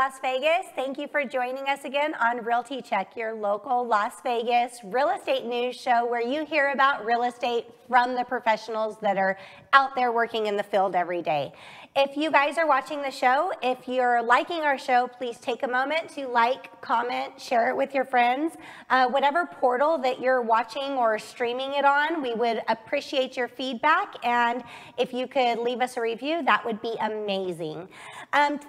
Las Vegas. Thank you for joining us again on Realty Check, your local Las Vegas real estate news show where you hear about real estate from the professionals that are out there working in the field every day. If you guys are watching the show, if you're liking our show, please take a moment to like, comment, share it with your friends. Whatever portal that you're watching or streaming it on, we would appreciate your feedback. And if you could leave us a review, that would be amazing.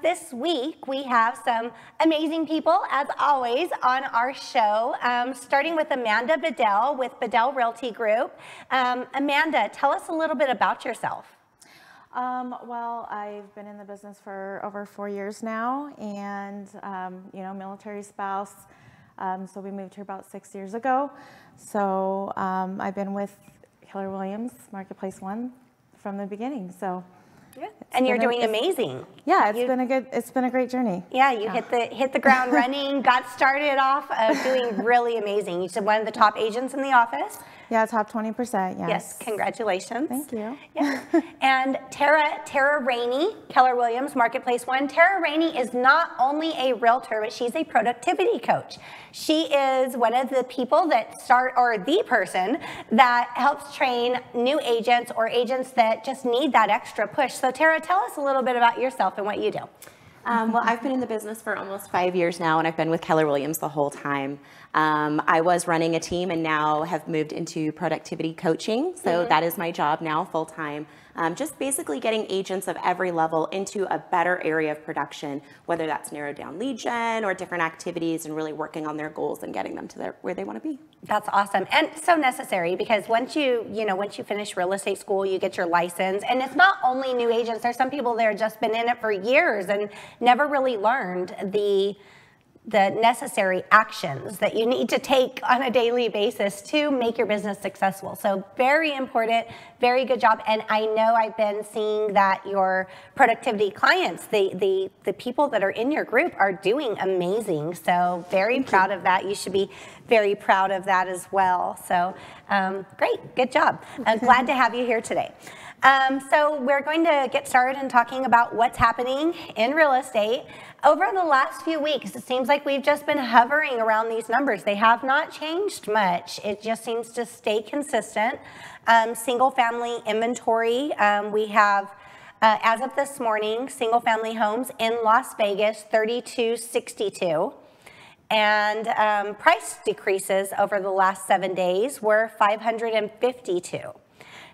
This week, we have some amazing people, as always, on our show, starting with Amanda Bedell with Bedell Realty Group. Amanda, tell us a little bit about yourself. Well, I've been in the business for over 4 years now, and, you know, military spouse, so we moved here about 6 years ago. So I've been with Keller Williams, Marketplace One, from the beginning, so. Yeah. And you're doing amazing. Yeah, it's been a great journey. Yeah, you hit the ground running, got started off doing really amazing. You said one of the top agents in the office. Yeah, top 20%, yes. Yes, congratulations. Thank you. Yeah. And Tarra Rainey, Keller Williams, Marketplace One. Tarra Rainey is not only a realtor, but she's a productivity coach. She is one of the people that the person that helps train new agents or agents that just need that extra push. So Tarra, tell us a little bit about yourself and what you do. Well, I've been in the business for almost 5 years now, and I've been with Keller Williams the whole time. I was running a team and now have moved into productivity coaching. So that is my job now full time. Just basically getting agents of every level into a better area of production, whether that's narrowed down lead gen or different activities, and really working on their goals and getting them to where they want to be. That's awesome and so necessary, because once you finish real estate school, you get your license, and it's not only new agents. There's some people that have just been in it for years and never really learned the necessary actions that you need to take on a daily basis to make your business successful. So very important, very good job. And I know I've been seeing that your productivity clients, the people that are in your group are doing amazing. So very proud of that. You should be very proud of that as well. So great, good job. I'm glad to have you here today. So we're going to get started in talking about what's happening in real estate. Over the last few weeks, it seems like we've just been hovering around these numbers. They have not changed much. It just seems to stay consistent. Single family inventory, we have, as of this morning, single family homes in Las Vegas, 3262. And price decreases over the last 7 days were 552.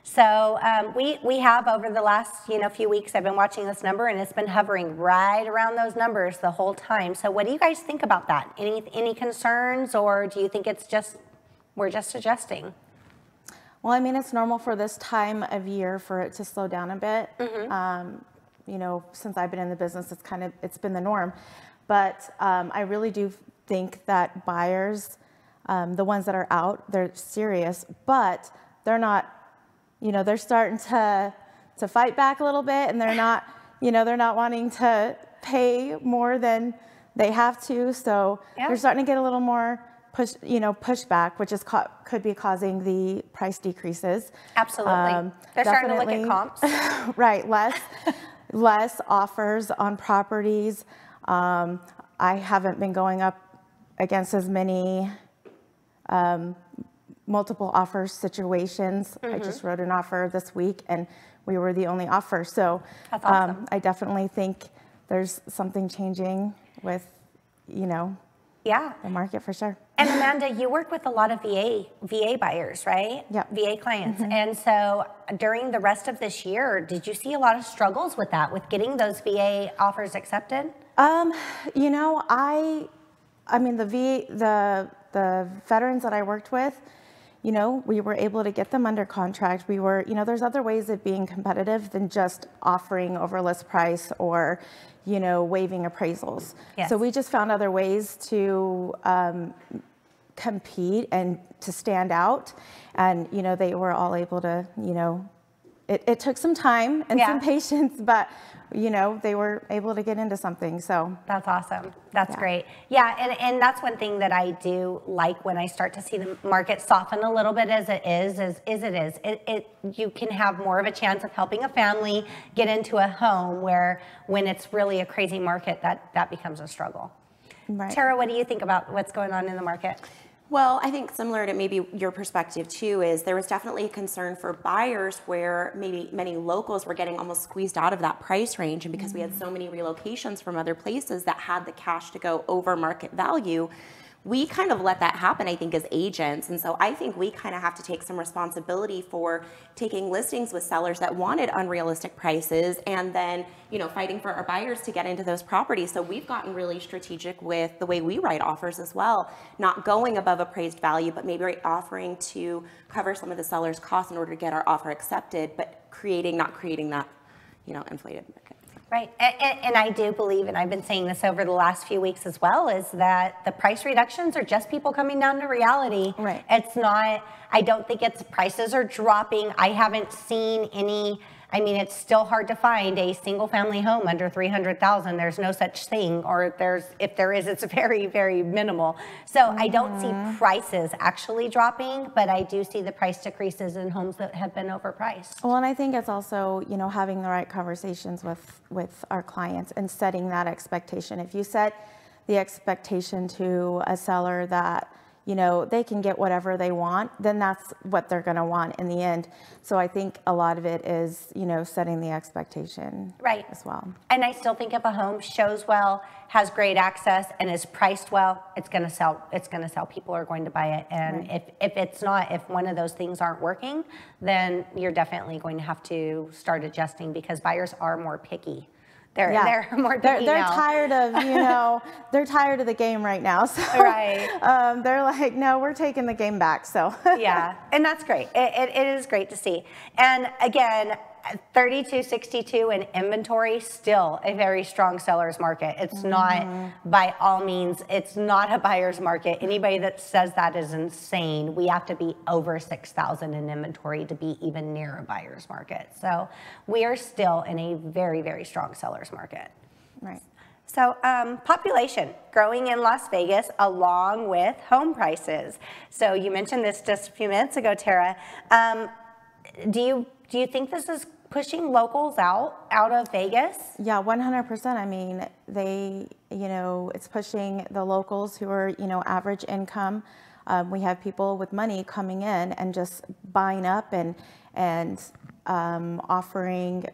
So we have, over the last few weeks, I've been watching this number, and it's been hovering right around those numbers the whole time. So what do you guys think about that? Any concerns, or do you think it's we're just adjusting? Well, I mean, it's normal for this time of year for it to slow down a bit. You know, since I've been in the business, it's been the norm. But I really do think that buyers, the ones that are out, they're serious, but they're not. You know, they're starting to fight back a little bit, and they're not wanting to pay more than they have to. So they're starting to get a little more pushback, which is could be causing the price decreases. Absolutely. They're starting to look at comps. Right, less offers on properties. I haven't been going up against as many multiple offer situations. I just wrote an offer this week, and we were the only offer. So that's awesome. I definitely think there's something changing with, the market for sure. And Amanda, you work with a lot of VA buyers, right? Yeah. VA clients. And so during the rest of this year, did you see a lot of struggles with that, with getting those VA offers accepted? You know, I mean, the veterans that I worked with, you know, we were able to get them under contract. We were, there's other ways of being competitive than just offering over list price or, waiving appraisals. Yes. So we just found other ways to compete and to stand out. And, they were all able to, it took some time and Yeah. some patience, but you know, they were able to get into something. So that's awesome. That's Yeah. great. Yeah, and that's one thing that I do like when I start to see the market soften a little bit as it is. You can have more of a chance of helping a family get into a home where when it's really a crazy market, that becomes a struggle. Right. Tarra, what do you think about what's going on in the market? Well, I think similar to maybe your perspective too is there was definitely a concern for buyers where maybe many locals were getting almost squeezed out of that price range, and because we had so many relocations from other places that had the cash to go over market value, we kind of let that happen, I think, as agents. And so I think we kind of have to take some responsibility for taking listings with sellers that wanted unrealistic prices and then, you know, fighting for our buyers to get into those properties. So we've gotten really strategic with the way we write offers as well, not going above appraised value, but maybe offering to cover some of the seller's costs in order to get our offer accepted, but not creating that, you know, inflated market. Right, and I do believe, and I've been saying this over the last few weeks as well, is that the price reductions are just people coming down to reality. Right. It's not, I don't think it's prices are dropping. I haven't seen any, I mean, it's still hard to find a single family home under 300,000. There's no such thing, or if there is, it's very, very minimal. So I don't see prices actually dropping, but I do see the price decreases in homes that have been overpriced. Well, and I think it's also, you know, having the right conversations with our clients and setting that expectation. If you set the expectation to a seller that, you know, they can get whatever they want, then that's what they're going to want in the end. So I think a lot of it is, you know, setting the expectation Right. as well. And I still think if a home shows well, has great access, and is priced well, it's going to sell. It's going to sell. People are going to buy it. And if it's not, if one of those things aren't working, then you're definitely going to have to start adjusting because buyers are more picky. They're more picky they're now. tired of, you know, they're tired of the game right now. So Right. They're like, no, we're taking the game back. So Yeah, and that's great. It is great to see. And again, 3262 in inventory, still a very strong seller's market. It's not, by all means, it's not a buyer's market. Anybody that says that is insane. We have to be over 6,000 in inventory to be even near a buyer's market. So we are still in a very, very strong seller's market. Right. So population growing in Las Vegas along with home prices. So you mentioned this just a few minutes ago, Tarra. Do you think this is pushing locals out of Vegas? Yeah, 100%. I mean, you know, it's pushing the locals who are, you know, average income. We have people with money coming in and just buying up and offering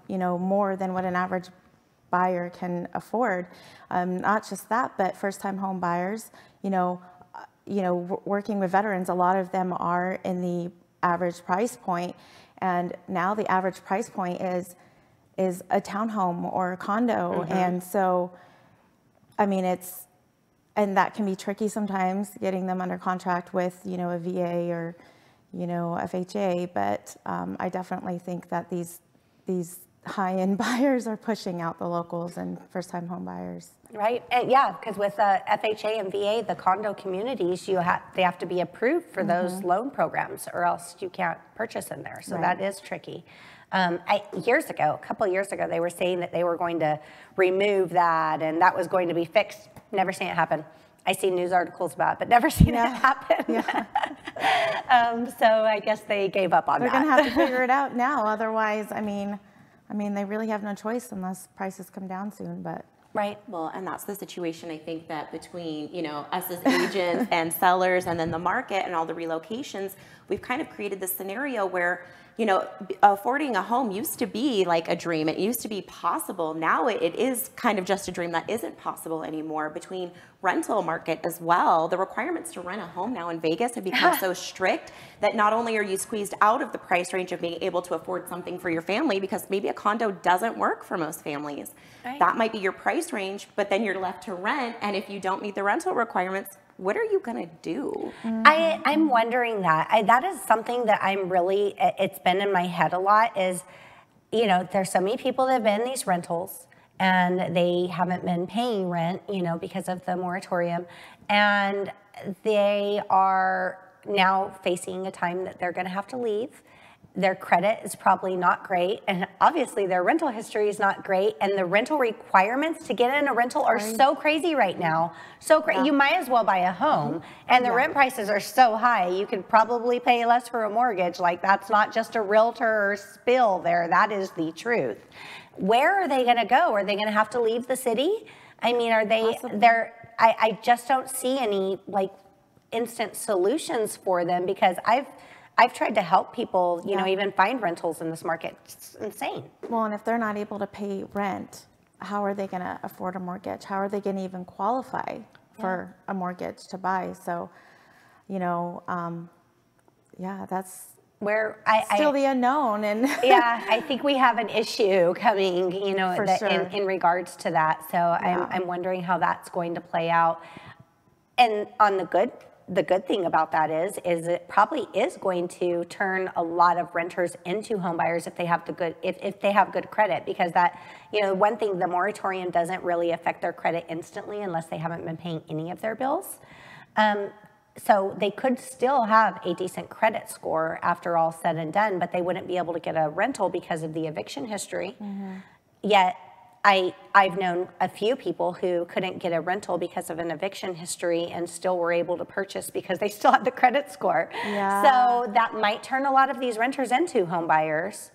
you know, more than what an average buyer can afford. Not just that, but first-time home buyers. You know, working with veterans, a lot of them are in the average price point, and now the average price point is a townhome or a condo, and so, I mean, and that can be tricky sometimes getting them under contract with, you know, a VA or, you know, FHA, but I definitely think that these high-end buyers are pushing out the locals and first-time home buyers. Right, and yeah, because with FHA and VA, the condo communities, they have to be approved for those loan programs, or else you can't purchase in there. So that is tricky. A couple years ago, they were saying that they were going to remove that, and that was going to be fixed. Never seen it happen. I see news articles about it, but never seen it happen. Yeah. So I guess they gave up on They're that. going to have to figure it out now. Otherwise, I mean, they really have no choice unless prices come down soon. But Right. Well, and that's the situation, I think, that between, you know, us as agents and sellers and then the market and all the relocations, we've kind of created this scenario where, you know, affording a home used to be like a dream. It used to be possible. Now it is kind of just a dream that isn't possible anymore. Between rental market as well, the requirements to rent a home now in Vegas have become so strict that not only are you squeezed out of the price range of being able to afford something for your family, because maybe a condo doesn't work for most families. Right. That might be your price range, but then you're left to rent. And if you don't meet the rental requirements, what are you going to do? I'm wondering that. That is something that it's been in my head a lot is, you know, there's so many people that have been in these rentals and they haven't been paying rent, you know, because of the moratorium. And they are now facing a time that they're going to have to leave. their credit is probably not great, and obviously their rental history is not great, and the rental requirements to get in a rental are so crazy right now. So you might as well buy a home, and the rent prices are so high, you could probably pay less for a mortgage. Like, that's not just a realtor spill there, that is the truth. Where are they going to go? Are they going to have to leave the city? I mean, are they there? I just don't see any like instant solutions for them, because I've tried to help people, you know, even find rentals in this market. It's insane. Well, and if they're not able to pay rent, how are they going to afford a mortgage? How are they going to even qualify for a mortgage to buy? So, you know, that's where still the unknown. And yeah, I think we have an issue coming, you know, in regards to that. So I'm wondering how that's going to play out. And on the good thing about that is it probably is going to turn a lot of renters into home buyers if they have if they have good credit, because that, you know, one thing, the moratorium doesn't really affect their credit instantly unless they haven't been paying any of their bills. So they could still have a decent credit score after all said and done, but they wouldn't be able to get a rental because of the eviction history. Yet I've known a few people who couldn't get a rental because of an eviction history and still were able to purchase because they still had the credit score. So that might turn a lot of these renters into home buyers.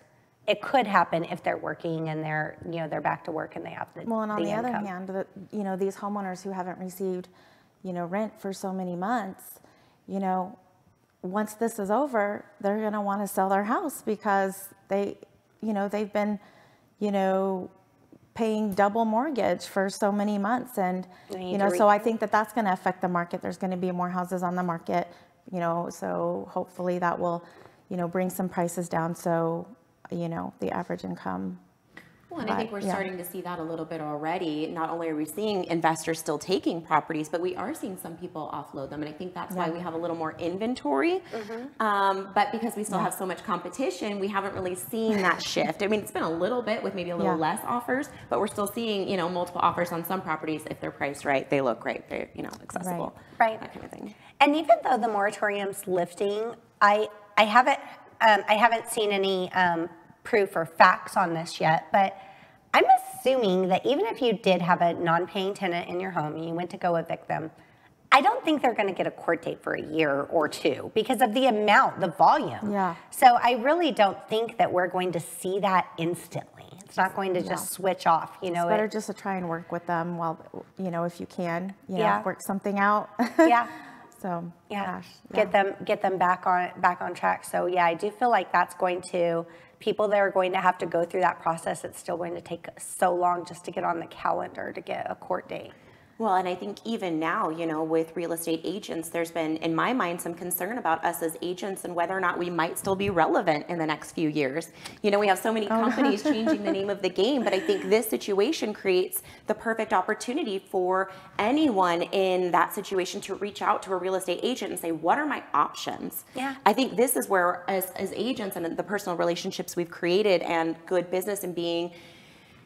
It could happen if they're working and they're, you know, they're back to work and they have the well, and on the income. other hand, you know, these homeowners who haven't received, you know, rent for so many months, you know, once this is over, they're going to want to sell their house because they, you know, they've been, you know, paying double mortgage for so many months. And, you know, so I think that that's going to affect the market. There's going to be more houses on the market, you know, so hopefully that will, you know, bring some prices down. So, you know, the average income. Well, and I think we're starting to see that a little bit already. Not only are we seeing investors still taking properties, but we are seeing some people offload them. And I think that's why we have a little more inventory. But because we still have so much competition, we haven't really seen that shift. I mean, it's been a little bit with maybe a little less offers, but we're still seeing, you know, multiple offers on some properties. If they're priced right, they look great. They're, you know, accessible. Right. That kind of thing. And even though the moratorium's lifting, I haven't seen any proof or facts on this yet, but I'm assuming that even if you did have a non-paying tenant in your home and you went to go evict them, I don't think they're going to get a court date for a year or two because of the amount, the volume. So I really don't think that we're going to see that instantly. It's not going to just switch off, you know. It's better just to try and work with them while, you know, if you can, you know, work something out. So get them back on track. So yeah, I do feel like that's going to, people that are going to have to go through that process, it's still going to take so long just to get on the calendar to get a court date. Well, and I think even now, you know, with real estate agents, there's been, in my mind, some concern about us as agents and whether or not we might still be relevant in the next few years. You know, we have so many companies changing the name of the game, but I think this situation creates the perfect opportunity for anyone in that situation to reach out to a real estate agent and say, what are my options? I think this is where, as agents and the personal relationships we've created and good business and being,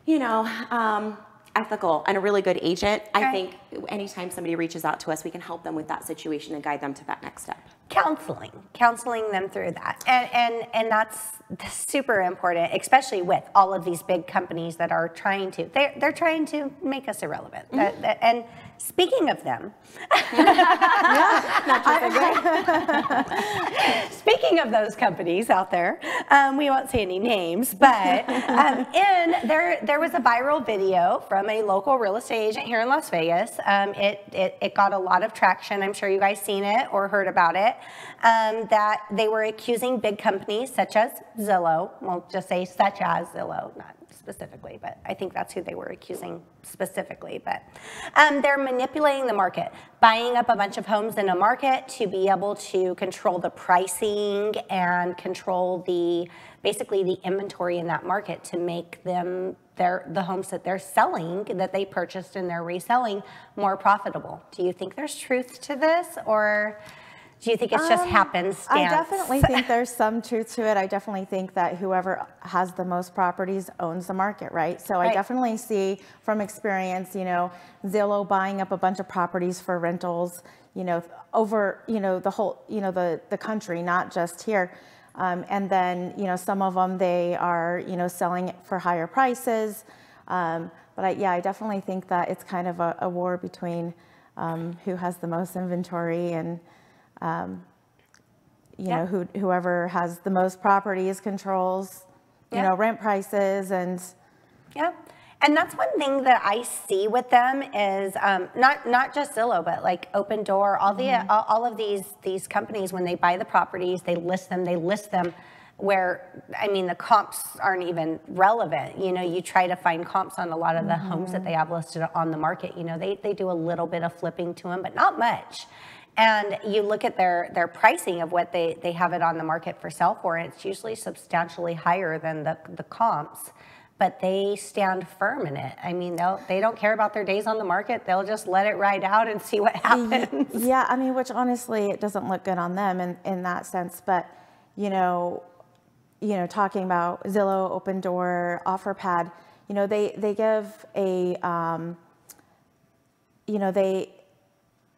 you know, ethical and a really good agent, I think anytime somebody reaches out to us, we can help them with that situation and guide them to that next step. Counseling them through that. And that's super important, especially with all of these big companies that are trying to, they're trying to make us irrelevant. And speaking of them, speaking of those companies out there, we won't say any names, but there was a viral video from a local real estate agent here in Las Vegas. It got a lot of traction. I'm sure you guys seen it or heard about it. That they were accusing big companies such as Zillow, we'll just say such as Zillow, not specifically, but I think that's who they were accusing specifically. But they're manipulating the market, buying up a bunch of homes in a market to be able to control the pricing and control basically the inventory in that market to make them the homes that they're selling, that they purchased and they're reselling, more profitable. Do you think there's truth to this, or do you think it's just happenstance? I definitely think there's some truth to it. I definitely think that whoever has the most properties owns the market, right? So I definitely see from experience, you know, Zillow buying up a bunch of properties for rentals, you know, over, you know, the whole, you know, the country, not just here. And then, you know, some of them, they are, you know, selling it for higher prices. But I definitely think that it's kind of a war between who has the most inventory and, you know, whoever has the most properties controls, you know, rent prices and. Yeah. And that's one thing that I see with them is not just Zillow, but like Open Door, all of these companies, when they buy the properties, they list them where, I mean, the comps aren't even relevant. You know, you try to find comps on a lot of the homes that they have listed on the market. You know, they do a little bit of flipping to them, but not much. And you look at their pricing of what they have it on the market for sale for, and it's usually substantially higher than the comps. But they stand firm in it. I mean, they don't care about their days on the market. They'll just let it ride out and see what happens. Yeah, I mean, which honestly, it doesn't look good on them in that sense. But, you know, talking about Zillow, Open Door, OfferPad, you know, they give a, you know,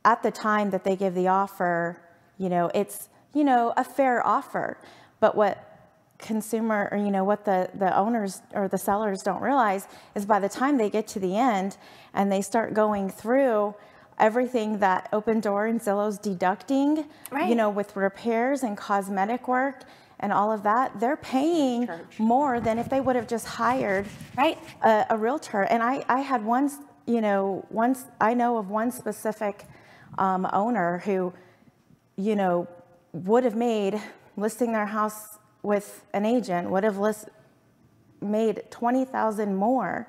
at the time that they give the offer, you know, it's, you know, a fair offer. But what consumer, or, you know, what the owners or the sellers don't realize is by the time they get to the end and they start going through everything that Open Door and Zillow's deducting, you know, with repairs and cosmetic work and all of that, they're paying more than if they would have just hired a realtor. And I had I know of one specific owner who, you know, would have made listing their house with an agent would have made $20,000 more,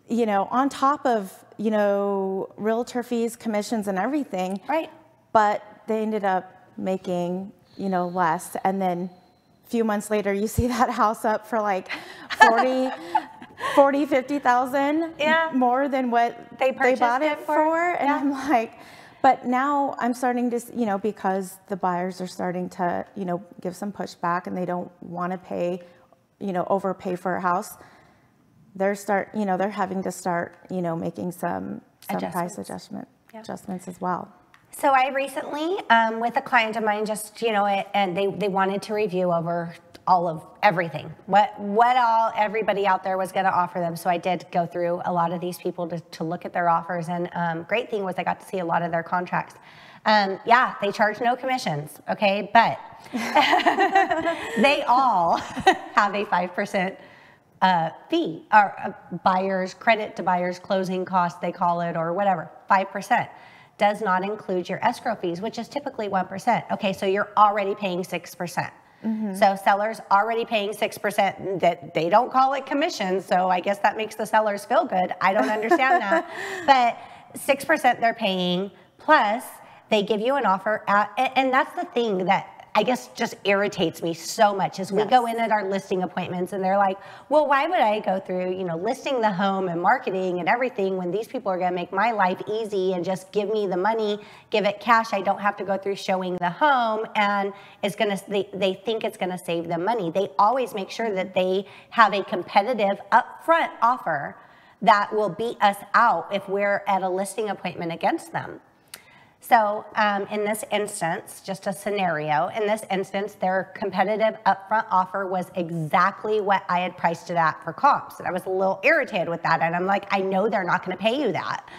you know, on top of, you know, realtor fees, commissions, and everything. Right. But they ended up making, you know, less. And then a few months later, you see that house up for like 50,000 more than what they bought it for. And I'm like, but now I'm starting to, you know, because the buyers are starting to, you know, give some pushback and they don't want to pay, you know, overpay for a house. They're having to start, you know, making some price adjustments as well. So I recently, with a client of mine, just, you know, and they wanted to review over all of everything, what all everybody out there was going to offer them. So I did go through a lot of these people to look at their offers, and great thing was I got to see a lot of their contracts. Yeah, they charge no commissions, okay, but they all have a 5% fee, or buyer's credit to buyer's closing cost, they call it, or whatever. 5% does not include your escrow fees, which is typically 1%. Okay, so you're already paying 6%. So sellers already paying 6%, that they don't call it commission. So I guess that makes the sellers feel good. I don't understand that. But 6% they're paying, plus they give you an offer and that's the thing that I guess just irritates me so much is we go in at our listing appointments and they're like, well, why would I go through, you know, listing the home and marketing and everything when these people are going to make my life easy and just give me the money, give it cash. I don't have to go through showing the home, and it's going to, they think it's going to save them money. They always make sure that they have a competitive upfront offer that will beat us out if we're at a listing appointment against them. So in this instance, just a scenario, in this instance, their competitive upfront offer was exactly what I had priced it at for comps. And I was a little irritated with that. And I'm like, I know they're not going to pay you that,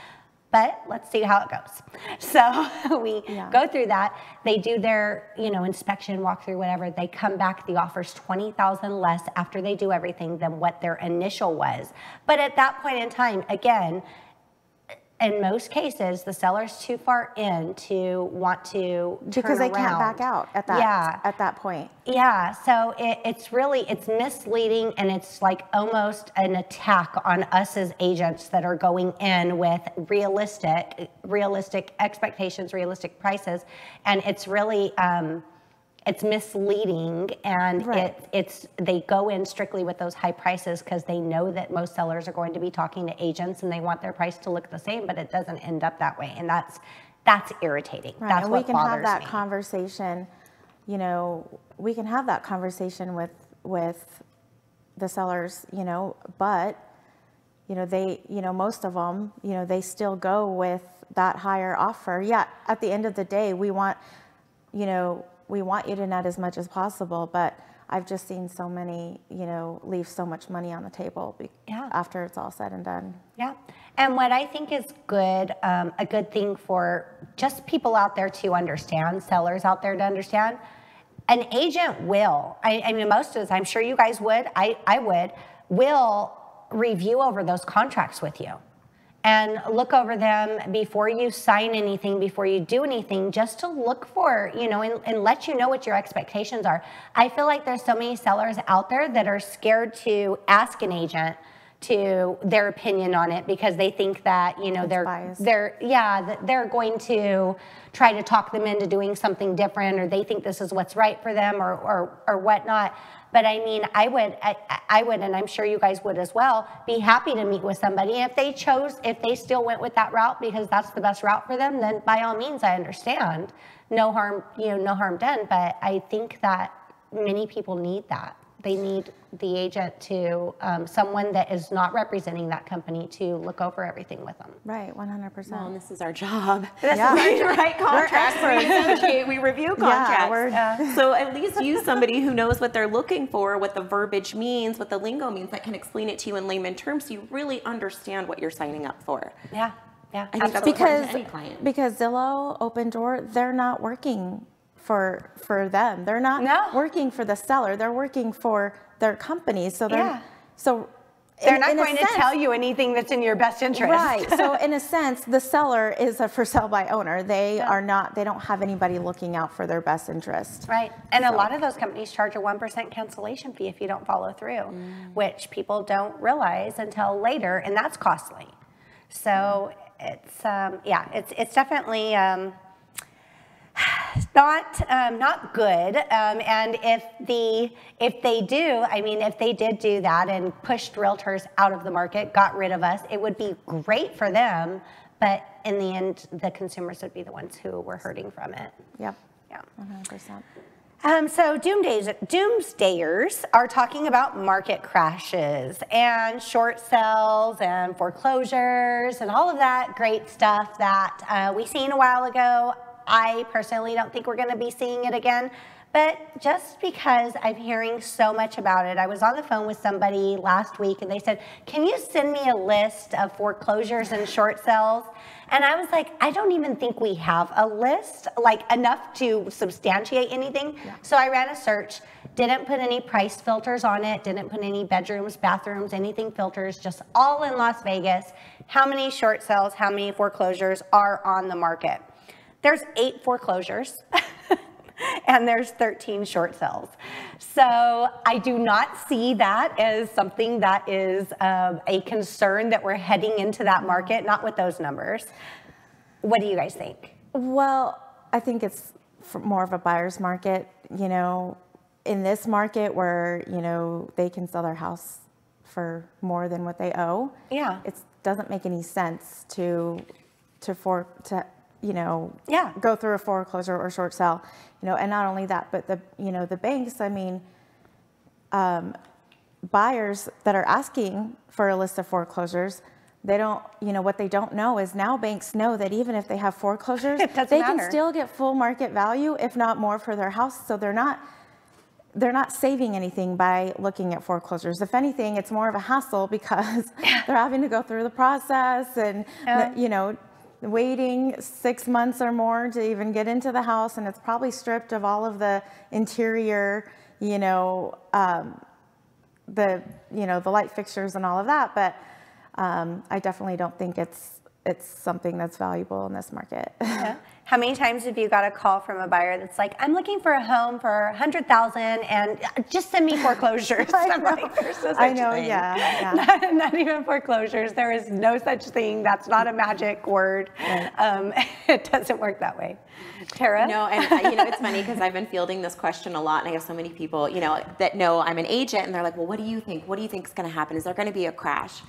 but let's see how it goes. So we go through that. They do their, you know, inspection, walkthrough, whatever. They come back, the offer's $20,000 less after they do everything than what their initial was. But at that point in time, again, in most cases, the seller's too far in to want to because they can't back out at that at that point. Yeah, so it's misleading, and it's like almost an attack on us as agents that are going in with realistic expectations, realistic prices, and it's really it's misleading, and they go in strictly with those high prices because they know that most sellers are going to be talking to agents and they want their price to look the same, but it doesn't end up that way, and that's irritating. Right. That's and what we can have that me. Conversation, you know, we can have that conversation with the sellers, you know, but you know, they, you know, most of them, you know, they still go with that higher offer. Yeah, at the end of the day, we want, you know, we want you to net as much as possible, but I've just seen so many, leave so much money on the table after it's all said and done. Yeah. And what I think is good, a good thing for just people out there to understand, sellers out there to understand, an agent will, I mean, most of us, I'm sure you guys would, I would, will review over those contracts with you and look over them before you sign anything, before you do anything, just to look for, and let you know what your expectations are. I feel like there's so many sellers out there that are scared to ask an agent to their opinion on it because they think that, they're going to try to talk them into doing something different, or they think this is what's right for them or whatnot. But I mean, I would, and I'm sure you guys would as well, be happy to meet with somebody. And if they still went with that route because that's the best route for them, then by all means, I understand. No harm, no harm done. But I think that many people need that. They need the agent to, someone that is not representing that company to look over everything with them. Right, 100%. Well, and this is our job. We write contracts, we negotiate, we review contracts. So at least use somebody who knows what they're looking for, what the verbiage means, what the lingo means, that can explain it to you in layman terms so you really understand what you're signing up for. Yeah, yeah. I think that's important to any client. Because Zillow, Open Door, they're not working for them. They're not working for the seller. They're working for their company. So they're they're not going to tell you anything that's in your best interest. Right. So in a sense, the seller is a for sale by owner. They are not. They don't have anybody looking out for their best interest. Right. And a lot of those companies charge a 1% cancellation fee if you don't follow through, which people don't realize until later, and that's costly. So it's it's definitely. Not good. And if they did do that and pushed realtors out of the market, got rid of us, it would be great for them. But in the end, the consumers would be the ones who were hurting from it. Yep. Yeah. 100%. So doomsdayers are talking about market crashes and short sales and foreclosures and all of that great stuff that we seen a while ago. I personally don't think we're going to be seeing it again, but just because I'm hearing so much about it. I was on the phone with somebody last week and they said, can you send me a list of foreclosures and short sales? And I was like, I don't even think we have a list, like enough to substantiate anything. Yeah. So I ran a search, didn't put any price filters on it, didn't put any bedrooms, bathrooms, anything filters, just all in Las Vegas. How many short sales, how many foreclosures are on the market? There's 8 foreclosures and there's 13 short sales. So I do not see that as something that is a concern that we're heading into that market, not with those numbers. What do you guys think? Well, I think it's more of a buyer's market, in this market where, they can sell their house for more than what they owe. Yeah. It doesn't make any sense to go through a foreclosure or short sale, and not only that, but the banks, I mean, buyers that are asking for a list of foreclosures, they don't, what they don't know is now banks know that even if they have foreclosures, they can still get full market value, if not more, for their house. So they're not saving anything by looking at foreclosures. If anything, it's more of a hassle because they're having to go through the process and, waiting 6 months or more to even get into the house, and it's probably stripped of all of the interior, the light fixtures and all of that. But I definitely don't think it's something that's valuable in this market. Yeah. How many times have you got a call from a buyer that's like, I'm looking for a home for $100,000 and just send me foreclosures? I'm like, there's no such thing. Yeah. Not even foreclosures. There is no such thing. That's not a magic word. Right. It doesn't work that way. Tarra? No, and it's funny because I've been fielding this question a lot, and I have so many people, that know I'm an agent, and they're like, well, what do you think? What do you think is going to happen? Is there going to be a crash?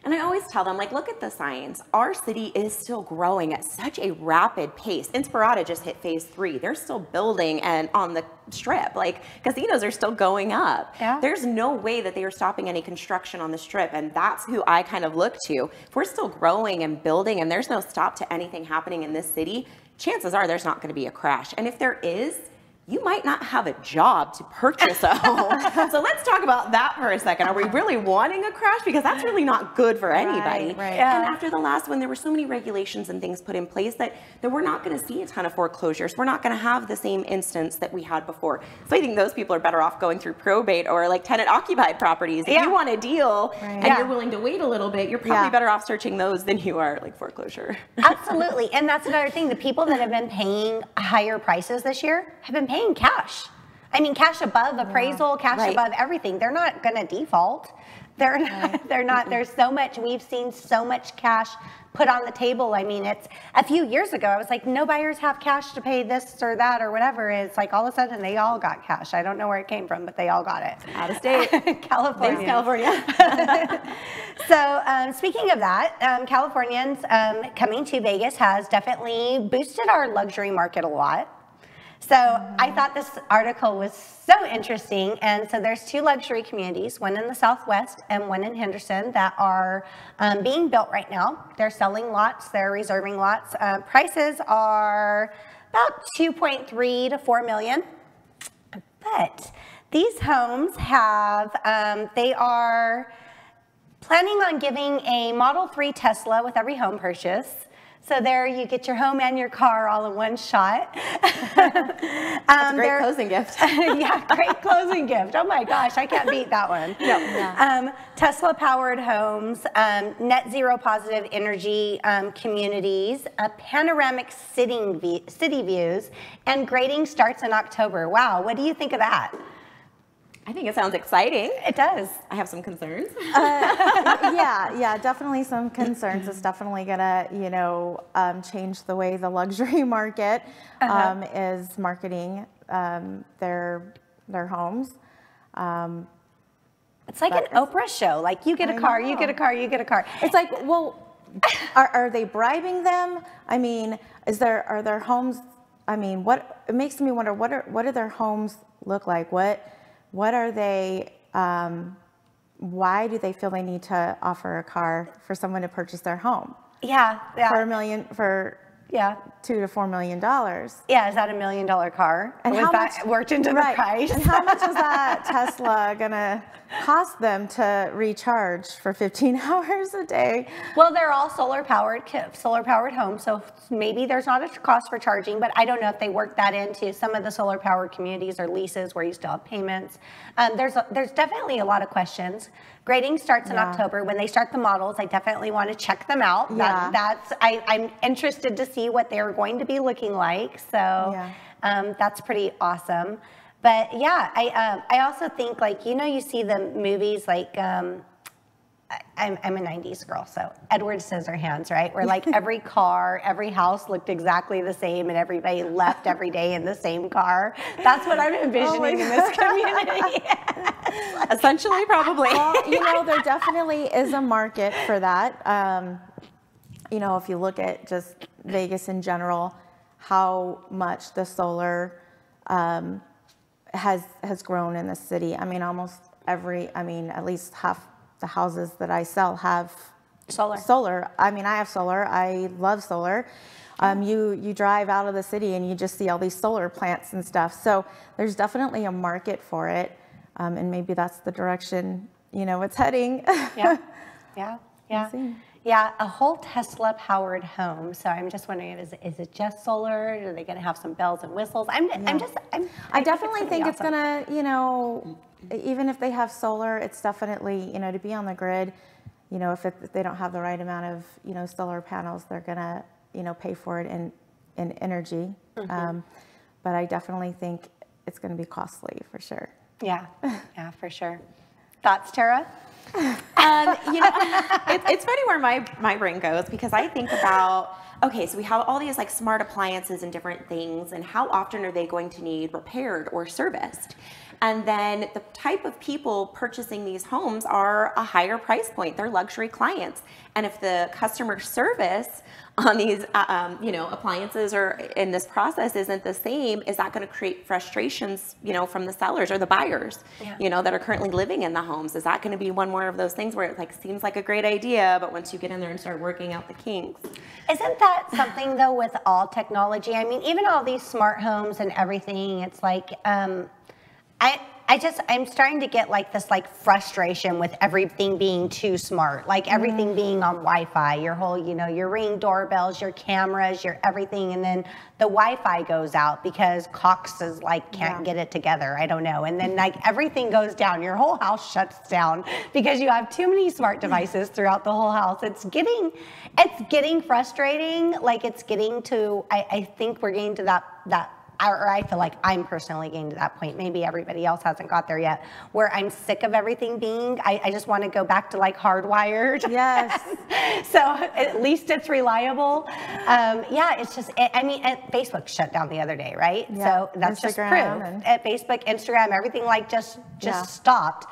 And I always tell them, look at the signs. Our city is still growing at such a rapid pace. Inspirada just hit phase 3. They're still building and on the strip. Casinos are still going up. Yeah. There's no way that they are stopping any construction on the strip. And that's who I kind of look to. If we're still growing and building and there's no stop to anything happening in this city, chances are there's not going to be a crash. And if there is, you might not have a job to purchase a home. So let's talk about that for a second. Are we really wanting a crash? Because that's really not good for anybody. Right. And after the last one, there were so many regulations and things put in place that we're not going to see a ton of foreclosures. We're not going to have the same instance that we had before. So I think those people are better off going through probate or like tenant occupied properties. If you want a deal and you're willing to wait a little bit, you're probably better off searching those than you are like foreclosure. Absolutely. And that's another thing. The people that have been paying higher prices this year have been paying cash. I mean, cash above appraisal, cash above everything. They're not going to default. They're not, they're not, there's so much, we've seen so much cash put on the table. I mean, it's a few years ago, I was like, no buyers have cash to pay this or that or whatever. It's like all of a sudden they all got cash. I don't know where it came from, but they all got it. Out of state. California. Thanks, California. So speaking of that, Californians coming to Vegas has definitely boosted our luxury market a lot. So I thought this article was so interesting. And so there's 2 luxury communities, one in the Southwest and one in Henderson, that are being built right now. They're selling lots, they're reserving lots. Prices are about 2.3 to 4 million. But these homes have, they are planning on giving a Model 3 Tesla with every home purchase. So there you get your home and your car all in one shot. That's a great closing gift. Yeah, great closing gift. Oh my gosh, I can't beat that one. No. Tesla powered homes, net zero positive energy communities, panoramic city views, and grading starts in October. Wow, what do you think of that? I think it sounds exciting. It does. I have some concerns. Yeah, definitely some concerns. It's definitely gonna, change the way the luxury market is marketing their homes. It's like an Oprah show. Like you get a car, you get a car, you get a car. It's like, well, are they bribing them? I mean, are their homes? I mean, it makes me wonder. What do their homes look like? What are they, why do they feel they need to offer a car for someone to purchase their home? Yeah. For $2 to $4 million. Yeah, is that $1 million car? And was that worked into the price? And how much is that Tesla gonna cost them to recharge for 15 hours a day? Well, they're all solar powered homes, so maybe there's not a cost for charging, but I don't know if they work that into some of the solar powered communities or leases where you still have payments. There's definitely a lot of questions. Grading starts in October. When they start the models, I definitely want to check them out. I'm interested to see what they're going to be looking like. So that's pretty awesome. But yeah, I also think, like, you see the movies like, I'm a 90s girl, so Edward Scissorhands, right? Where like every car, every house looked exactly the same and everybody left every day in the same car. That's what I'm envisioning in this community. Essentially, probably. Well, there definitely is a market for that. If you look at just Vegas in general, how much the solar has grown in the city. I mean, at least half the houses that I sell have solar. I mean, I have solar. I love solar. You drive out of the city and you just see all these solar plants and stuff. So there's definitely a market for it. And maybe that's the direction, it's heading. Yeah, a whole Tesla powered home. So I'm just wondering, is it just solar? Are they going to have some bells and whistles? I definitely think it's going to, even if they have solar, it's definitely, to be on the grid, if they don't have the right amount of, solar panels, they're going to, pay for it in energy. But I definitely think it's going to be costly for sure. Yeah, for sure. Thoughts, Tarra? It's funny where my brain goes, because I think about, okay, so we have all these like smart appliances and different things, and how often are they going to need repaired or serviced? And then the type of people purchasing these homes are a higher price point. They're luxury clients. And if the customer service on these, appliances or in this process isn't the same, is that going to create frustrations, from the sellers or the buyers, that are currently living in the homes? Is that going to be one more of those things where it seems like a great idea, but once you get in there and start working out the kinks? Isn't that something though with all technology? I mean, even all these smart homes and everything, it's like, I'm starting to get this frustration with everything being too smart, everything being on Wi-Fi, your whole, your Ring doorbells, your cameras, your everything. And then the Wi-Fi goes out because Cox is can't get it together. I don't know. And then everything goes down. Your whole house shuts down because you have too many smart devices throughout the whole house. It's getting frustrating. It's getting to, I think we're getting to that or I feel like I'm personally getting to that point. Maybe everybody else hasn't got there yet, where I'm sick of everything being, I just want to go back to hardwired. Yes. So at least it's reliable. It's just, Facebook shut down the other day, right? Yeah. So that's just proof. Instagram At Facebook, Instagram, everything just stopped.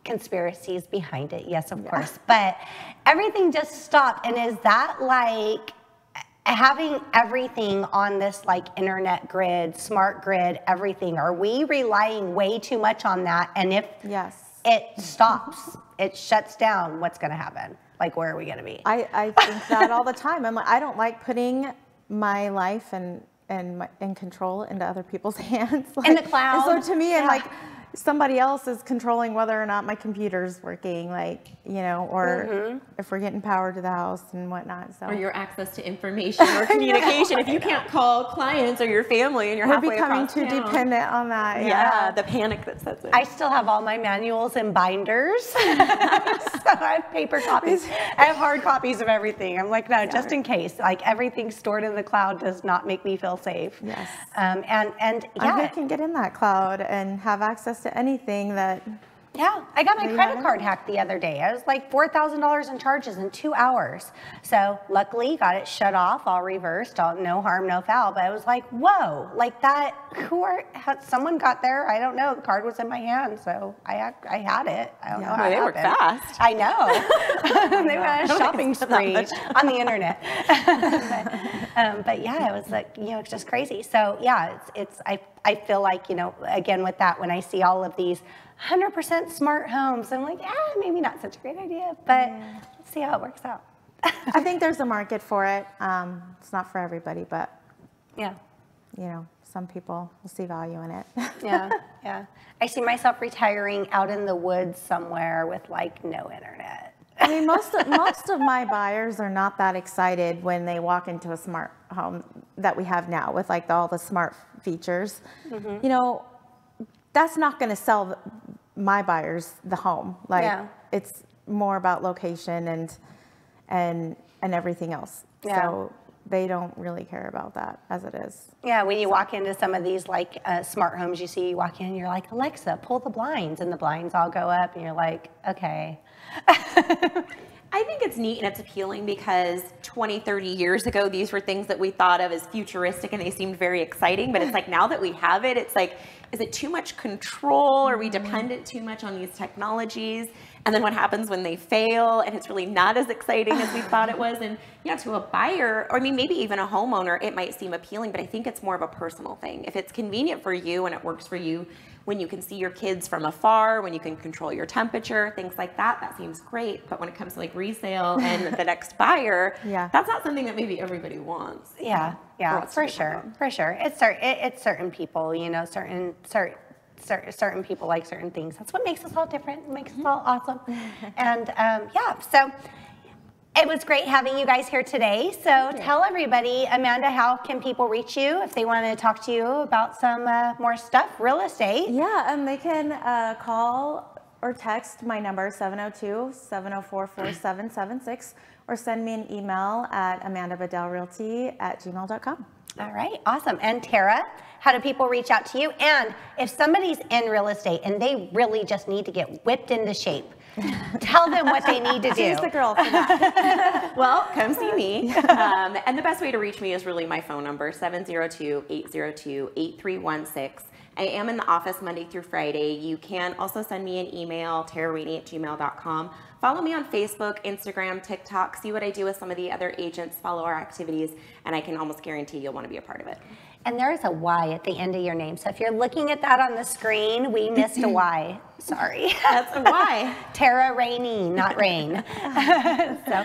Conspiracies behind it, yes, of course. But everything just stopped. And is that having everything on this internet grid, smart grid, everything, are we relying way too much on that? And if it stops, it shuts down, what's going to happen? Where are we going to be? I think that all the time. I don't like putting my life and control into other people's hands. In the cloud. So to me, I'm somebody else is controlling whether or not my computer's working, or if we're getting power to the house and whatnot. So. Or your access to information or communication. If you can't call clients or your family and you're halfway across becoming too dependent on that. Yeah, the panic that sets in. I still have all my manuals in binders. So I have paper copies. I have hard copies of everything. I'm no, just in case. Everything stored in the cloud does not make me feel safe. Yes. I can get in that cloud and have access to anything that. Yeah, I got my credit card hacked the other day. I was $4,000 in charges in 2 hours. So luckily got it shut off, all reversed, no harm, no foul. But I was whoa, that, someone got there, I don't know, the card was in my hand, so I had it. I don't know how they it were fast. I know. They were on a shopping spree on the internet. But yeah, it was it's just crazy. So yeah, I feel again with that, when I see all of these 100% smart homes, I'm maybe not such a great idea, but let's see how it works out. I think there's a market for it. It's not for everybody, but some people will see value in it. Yeah. I see myself retiring out in the woods somewhere with no internet. Most of my buyers are not that excited when they walk into a smart home that we have now with all the smart features. That's not going to sell my buyers the home. It's more about location and everything else. Yeah. So they don't really care about that as it is. Yeah, when you walk into some of these smart homes, you walk in and you're Alexa, pull the blinds, and the blinds all go up, and you're okay. I think it's neat and it's appealing because 20, 30 years ago, these were things that we thought of as futuristic and they seemed very exciting. But it's now that we have it, it's is it too much control? Are we dependent too much on these technologies? And then what happens when they fail and it's really not as exciting as we thought it was? And to a buyer, or maybe even a homeowner, it might seem appealing, but I think it's more of a personal thing. If it's convenient for you and it works for you, when you can see your kids from afar, when you can control your temperature, things like that, that seems great. But when it comes to resale and the next buyer, that's not something that maybe everybody wants. Yeah, for sure. It's certain people, certain people like certain things. That's what makes us all different. It makes us all awesome. And so it was great having you guys here today. So tell everybody, Amanda, how can people reach you if they want to talk to you about some more stuff, real estate? Yeah, they can call or text my number, 702-704-4776, or send me an email at amandabedellrealty@gmail.com. All right, awesome. And Tarra, how do people reach out to you? And if somebody's in real estate and they really just need to get whipped into shape, Tell them what they need to do. She's the girl for that. Well, come see me. And the best way to reach me is really my phone number, 702-802-8316. I am in the office Monday through Friday. You can also send me an email, tarrarainey@gmail.com. Follow me on Facebook, Instagram, TikTok. See what I do with some of the other agents. Follow our activities, and I can almost guarantee you'll want to be a part of it. And there is a Y at the end of your name. So if you're looking at that on the screen, we missed a Y. Sorry. That's a Y. Tarra Rainey, not Rain. So,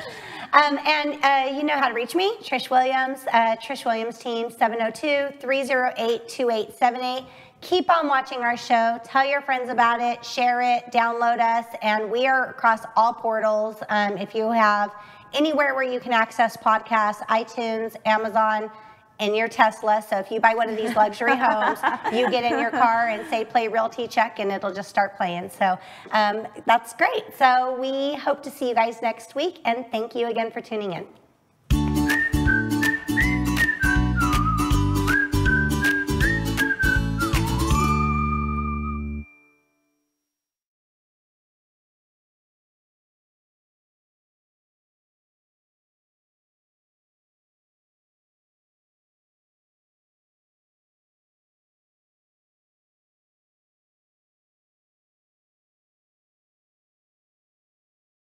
you know how to reach me, Trish Williams, Trish Williams team, 702-308-2878. Keep on watching our show. Tell your friends about it. Share it. Download us. And we are across all portals. If you have anywhere where you can access podcasts, iTunes, Amazon, in your Tesla. So if you buy one of these luxury homes, you get in your car and say play Realty Check and it'll just start playing. So that's great. So we hope to see you guys next week, and thank you again for tuning in.